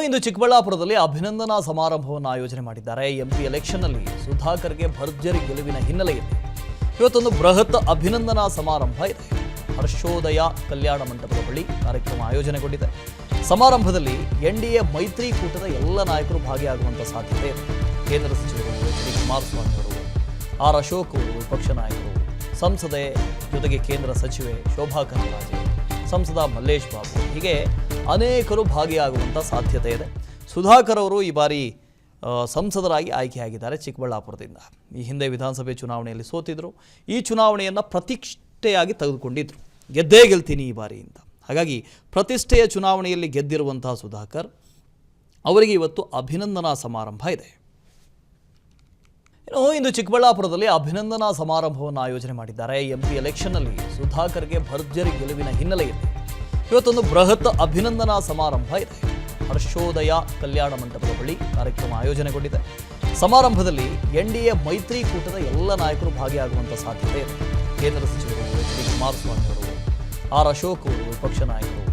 ಇಂದು ಚಿಕ್ಕಬಳ್ಳಾಪುರದಲ್ಲಿ ಅಭಿನಂದನಾ ಸಮಾರಂಭವನ್ನು ಆಯೋಜನೆ ಮಾಡಿದ್ದಾರೆ. ಎಂಪಿ ಎಲೆಕ್ಷನ್ನಲ್ಲಿ ಸುಧಾಕರ್ಗೆ ಭರ್ಜರಿ ಗೆಲುವಿನ ಹಿನ್ನೆಲೆಯಲ್ಲಿ ಇವತ್ತೊಂದು ಬೃಹತ್ ಅಭಿನಂದನಾ ಸಮಾರಂಭ ಇದೆ. ಹರ್ಷೋದಯ ಕಲ್ಯಾಣ ಮಂಟಪದ ಬಳಿ ಕಾರ್ಯಕ್ರಮ ಆಯೋಜನೆಗೊಂಡಿದೆ. ಸಮಾರಂಭದಲ್ಲಿ ಎನ್ಡಿಎ ಮೈತ್ರಿಕೂಟದ ಎಲ್ಲ ನಾಯಕರು ಭಾಗಿಯಾಗುವಂತ ಸಾಧ್ಯತೆ ಇದೆ. ಕೇಂದ್ರ ಸಚಿವರು ಎಚ್ ಡಿ ಕುಮಾರಸ್ವಾಮಿ ಅವರು, ಆರ್ ಅಶೋಕ್ ಅವರು ವಿಪಕ್ಷ ನಾಯಕರು, ಸಂಸದೆ ಜೊತೆಗೆ ಕೇಂದ್ರ ಸಚಿವೆ ಶೋಭಾ ಕರಂದ್ಲಾಜೆ, ಸಂಸದ ಮಲ್ಲೇಶ್ ಬಾಬು, ಹೀಗೆ ಅನೇಕರು ಭಾಗಿಯಾಗುವಂಥ ಸಾಧ್ಯತೆ ಇದೆ. ಸುಧಾಕರ್ ಅವರು ಈ ಬಾರಿ ಸಂಸದರಾಗಿ ಆಯ್ಕೆಯಾಗಿದ್ದಾರೆ ಚಿಕ್ಕಬಳ್ಳಾಪುರದಿಂದ. ಈ ಹಿಂದೆ ವಿಧಾನಸಭೆ ಚುನಾವಣೆಯಲ್ಲಿ ಸೋತಿದ್ರು. ಈ ಚುನಾವಣೆಯನ್ನು ಪ್ರತಿಷ್ಠೆಯಾಗಿ ತೆಗೆದುಕೊಂಡಿದ್ರು. ಗೆದ್ದೇ ಗೆಲ್ತೀನಿ ಈ ಬಾರಿ ಅಂತ. ಹಾಗಾಗಿ ಪ್ರತಿಷ್ಠೆಯ ಚುನಾವಣೆಯಲ್ಲಿ ಗೆದ್ದಿರುವಂತಹ ಸುಧಾಕರ್ ಅವರಿಗೆ ಇವತ್ತು ಅಭಿನಂದನಾ ಸಮಾರಂಭ ಇದೆ. ಇಂದು ಚಿಕ್ಕಬಳ್ಳಾಪುರದಲ್ಲಿ ಅಭಿನಂದನಾ ಸಮಾರಂಭವನ್ನು ಆಯೋಜನೆ ಮಾಡಿದ್ದಾರೆ. ಎಂಪಿ ಎಲೆಕ್ಷನ್ನಲ್ಲಿ ಸುಧಾಕರ್ಗೆ ಭರ್ಜರಿ ಗೆಲುವಿನ ಹಿನ್ನೆಲೆಯಲ್ಲಿ ಇವತ್ತೊಂದು ಬೃಹತ್ ಅಭಿನಂದನಾ ಸಮಾರಂಭ ಇದೆ. ಹರ್ಷೋದಯ ಕಲ್ಯಾಣ ಮಂಟಪದ ಬಳಿ ಕಾರ್ಯಕ್ರಮ ಆಯೋಜನೆಗೊಂಡಿದೆ. ಸಮಾರಂಭದಲ್ಲಿ ಎನ್ಡಿಎ ಮೈತ್ರಿಕೂಟದ ಎಲ್ಲ ನಾಯಕರು ಭಾಗಿಯಾಗುವಂಥ ಸಾಧ್ಯತೆ ಇದೆ. ಕೇಂದ್ರ ಸಚಿವರು ಎಚ್ ಡಿ ಕುಮಾರಸ್ವಾಮಿ ಅವರು, ಆರ್ ಅಶೋಕ್ ಅವರು ವಿಪಕ್ಷ ನಾಯಕರು,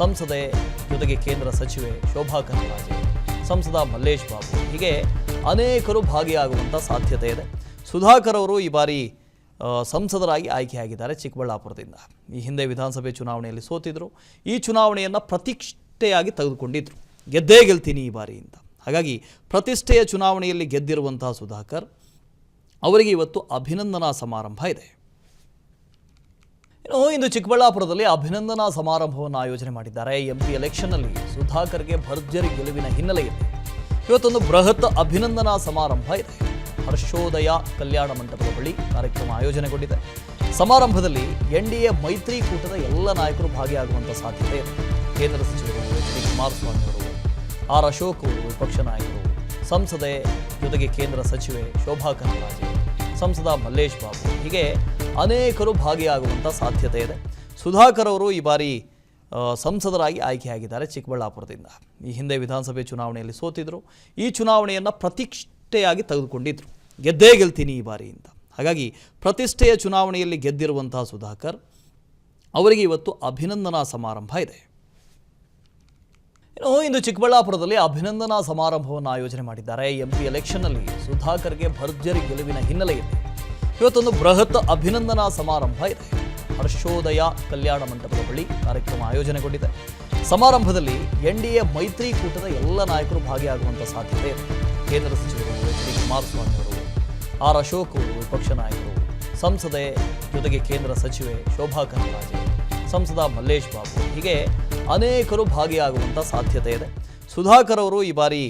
ಸಂಸದೆ ಜೊತೆಗೆ ಕೇಂದ್ರ ಸಚಿವೆ ಶೋಭಾ ಕರಂದ್ಲಾಜೆ, ಸಂಸದ ಮಲ್ಲೇಶ್ ಬಾಬು, ಹೀಗೆ ಅನೇಕರು ಭಾಗಿಯಾಗುವಂಥ ಸಾಧ್ಯತೆ ಇದೆ. ಸುಧಾಕರ್ ಅವರು ಈ ಬಾರಿ ಸಂಸದರಾಗಿ ಆಯ್ಕೆಯಾಗಿದ್ದಾರೆ ಚಿಕ್ಕಬಳ್ಳಾಪುರದಿಂದ. ಈ ಹಿಂದೆ ವಿಧಾನಸಭೆ ಚುನಾವಣೆಯಲ್ಲಿ ಸೋತಿದ್ರು. ಈ ಚುನಾವಣೆಯನ್ನು ಪ್ರತಿಷ್ಠೆಯಾಗಿ ತೆಗೆದುಕೊಂಡಿದ್ರು. ಗೆದ್ದೇ ಗೆಲ್ತೀನಿ ಈ ಬಾರಿ ಅಂತ. ಹಾಗಾಗಿ ಪ್ರತಿಷ್ಠೆಯ ಚುನಾವಣೆಯಲ್ಲಿ ಗೆದ್ದಿರುವಂತಹ ಸುಧಾಕರ್ ಅವರಿಗೆ ಇವತ್ತು ಅಭಿನಂದನಾ ಸಮಾರಂಭ ಇದೆ. ಇಂದು ಚಿಕ್ಕಬಳ್ಳಾಪುರದಲ್ಲಿ ಅಭಿನಂದನಾ ಸಮಾರಂಭವನ್ನು ಆಯೋಜನೆ ಮಾಡಿದ್ದಾರೆ. ಎಂಪಿ ಎಲೆಕ್ಷನ್ನಲ್ಲಿ ಸುಧಾಕರ್ಗೆ ಭರ್ಜರಿ ಗೆಲುವಿನ ಹಿನ್ನೆಲೆಯಲ್ಲಿ ಇವತ್ತೊಂದು ಬೃಹತ್ ಅಭಿನಂದನಾ ಸಮಾರಂಭ ಇದೆ. ಹರ್ಷೋದಯ ಕಲ್ಯಾಣ ಮಂಟಪದ ಬಳಿ ಕಾರ್ಯಕ್ರಮ ಆಯೋಜನೆಗೊಂಡಿದೆ. ಸಮಾರಂಭದಲ್ಲಿ ಎನ್ಡಿಎ ಮೈತ್ರಿಕೂಟದ ಎಲ್ಲ ನಾಯಕರು ಭಾಗಿಯಾಗುವಂಥ ಸಾಧ್ಯತೆ ಇದೆ. ಕೇಂದ್ರ ಸಚಿವರು ಎಚ್ ಡಿ ಕುಮಾರಸ್ವಾಮಿ ಅವರು, ಆರ್ ಅಶೋಕ್ ಅವರು ವಿಪಕ್ಷ ನಾಯಕರು, ಸಂಸದೆ ಜೊತೆಗೆ ಕೇಂದ್ರ ಸಚಿವೆ ಶೋಭಾ ಕರಂದ್ಲಾಜೆ, ಸಂಸದ ಮಲ್ಲೇಶ್ ಬಾಬು, ಹೀಗೆ ಅನೇಕರು ಭಾಗಿಯಾಗುವಂಥ ಸಾಧ್ಯತೆ ಇದೆ. ಸುಧಾಕರ್ ಅವರು ಈ ಬಾರಿ ಸಂಸದರಾಗಿ ಆಯ್ಕೆಯಾಗಿದ್ದಾರೆ ಚಿಕ್ಕಬಳ್ಳಾಪುರದಿಂದ. ಈ ಹಿಂದೆ ವಿಧಾನಸಭೆ ಚುನಾವಣೆಯಲ್ಲಿ ಸೋತಿದ್ರು. ಈ ಚುನಾವಣೆಯನ್ನು ಪ್ರತಿಷ್ಠೆಯಾಗಿ ತೆಗೆದುಕೊಂಡಿದ್ರು. ಗೆದ್ದೇ ಗೆಲ್ತೀನಿ ಈ ಬಾರಿ ಅಂತ. ಹಾಗಾಗಿ ಪ್ರತಿಷ್ಠೆಯ ಚುನಾವಣೆಯಲ್ಲಿ ಗೆದ್ದಿರುವಂತಹ ಸುಧಾಕರ್ ಅವರಿಗೆ ಇವತ್ತು ಅಭಿನಂದನಾ ಸಮಾರಂಭ ಇದೆ. ಇಂದು ಚಿಕ್ಕಬಳ್ಳಾಪುರದಲ್ಲಿ ಅಭಿನಂದನಾ ಸಮಾರಂಭವನ್ನು ಆಯೋಜನೆ ಮಾಡಿದ್ದಾರೆ. ಎಂಪಿ ಎಲೆಕ್ಷನ್ನಲ್ಲಿ ಸುಧಾಕರ್ಗೆ ಭರ್ಜರಿ ಗೆಲುವಿನ ಹಿನ್ನೆಲೆಯಲ್ಲಿ ಇವತ್ತೊಂದು ಬೃಹತ್ ಅಭಿನಂದನಾ ಸಮಾರಂಭ ಇದೆ. ಹರ್ಷೋದಯ ಕಲ್ಯಾಣ ಮಂಟಪದ ಬಳಿ ಕಾರ್ಯಕ್ರಮ ಆಯೋಜನೆಗೊಂಡಿದೆ. ಸಮಾರಂಭದಲ್ಲಿ ಎನ್ಡಿಎ ಮೈತ್ರಿಕೂಟದ ಎಲ್ಲ ನಾಯಕರು ಭಾಗಿಯಾಗುವಂಥ ಸಾಧ್ಯತೆ ಇದೆ. ಕೇಂದ್ರ ಸಚಿವರು ಎಚ್ ಡಿ ಕುಮಾರಸ್ವಾಮಿ ಅವರು, ಆರ್ ಅಶೋಕ್ ಅವರು ವಿಪಕ್ಷ ನಾಯಕರು, ಸಂಸದೆ ಜೊತೆಗೆ ಕೇಂದ್ರ ಸಚಿವೆ ಶೋಭಾ ಕರಂದ್ಲಾಜೆ, ಸಂಸದ ಮಲ್ಲೇಶ್ ಬಾಬು, ಹೀಗೆ ಅನೇಕರು ಭಾಗಿಯಾಗುವಂಥ ಸಾಧ್ಯತೆ ಇದೆ. ಸುಧಾಕರ್ ಅವರು ಈ ಬಾರಿ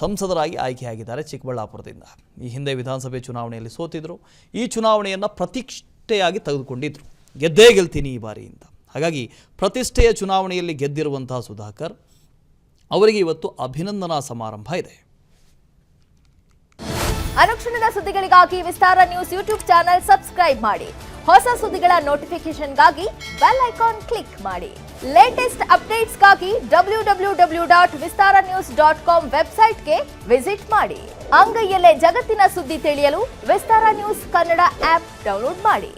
ಸಂಸದರಾಗಿ ಆಯ್ಕೆಯಾಗಿದ್ದಾರೆ ಚಿಕ್ಕಬಳ್ಳಾಪುರದಿಂದ. ಈ ಹಿಂದೆ ವಿಧಾನಸಭೆ ಚುನಾವಣೆಯಲ್ಲಿ ಸೋತಿದ್ರು. ಈ ಚುನಾವಣೆಯನ್ನು ಪ್ರತಿಷ್ಠೆಯಾಗಿ ತೆಗೆದುಕೊಂಡಿದ್ರು. ಗೆದ್ದೇ ಗೆಲ್ತೀನಿ ಈ ಬಾರಿ ಅಂತ. ಹಾಗಾಗಿ ಪ್ರತಿಷ್ಠೆಯ ಚುನಾವಣೆಯಲ್ಲಿ ಗೆದ್ದಿರುವಂತಹ ಸುಧಾಕರ್ ಅವರಿಗೆ ಇವತ್ತು ಅಭಿನಂದನಾ ಸಮಾರಂಭ ಇದೆ. ಅನುಕ್ಷಣದ ಸುದ್ದಿಗಳಿಗಾಗಿ ವಿಸ್ತಾರ ನ್ಯೂಸ್ ಯೂಟ್ಯೂಬ್ ಚಾನೆಲ್ ಸಬ್ಸ್ಕ್ರೈಬ್ ಮಾಡಿ. ಹೊಸ ಸುದ್ದಿಗಳ ನೋಟಿಫಿಕೇಶನ್ಗಾಗಿ ಬೆಲ್ ಐಕಾನ್ ಕ್ಲಿಕ್ ಮಾಡಿ. ಲೇಟೆಸ್ಟ್ ಅಪ್ಡೇಟ್ಸ್ಗಾಗಿ www.vistaranews.com ವೆಬ್ಸೈಟ್ಗೆ ವಿಸಿಟ್ ಮಾಡಿ. ಅಂಗೈಯಲ್ಲೇ ಜಗತ್ತಿನ ಸುದ್ದಿ ತಿಳಿಯಲು ವಿಸ್ತಾರ ನ್ಯೂಸ್ ಕನ್ನಡ ಆಪ್ ಡೌನ್ಲೋಡ್ ಮಾಡಿ.